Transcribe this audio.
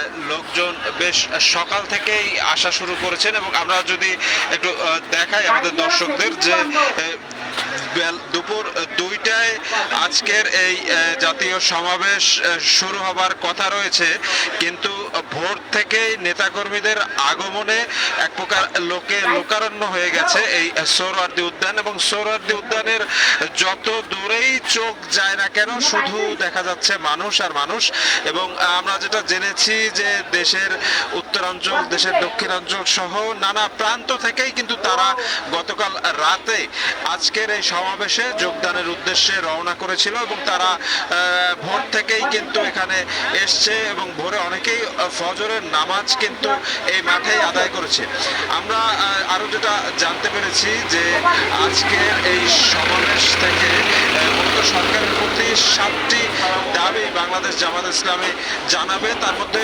লোকজন বেশ সকাল থেকেই আসা শুরু করেছেন এবং আমরা যদি একটু দেখাই আমাদের দর্শকদের যে দুপুর 2টায় আজকের এই জাতীয় সমাবেশ শুরু হবার কথা রয়েছে, কিন্তু ভোর থেকেই নেতাকর্মীদের আগমনে এক প্রকার লোকারণ্য হয়ে গেছে এই সোহরাওয়ার্দী উদ্যান। এবং সোহরাওয়ার্দী উদ্যানের যত দূরেই চোখ যায় না কেন শুধু দেখা যাচ্ছে মানুষ আর মানুষ। এবং আমরা যেটা জেনেছি যে দেশের উত্তরাঞ্চল, দেশের দক্ষিণাঞ্চল সহ নানা প্রান্ত থেকেই কিন্তু তারা গতকাল রাতে আজকের এই সমাবেশে যোগদানের উদ্দেশ্যে রওনা করেছিল এবং তারা ভোর থেকেই কিন্তু এখানে এসছে এবং ভোরে অনেকেই ফজরের নামাজ কিন্তু এই মাঠেই আদায় করেছে। আমরা আরো যেটা জানতে পেরেছি যে আজকের এই সমাবেশ থেকে মূলত সরকারের প্রতি 7টি দাবি বাংলাদেশ জামাত ইসলামী জানাবে। তার মধ্যে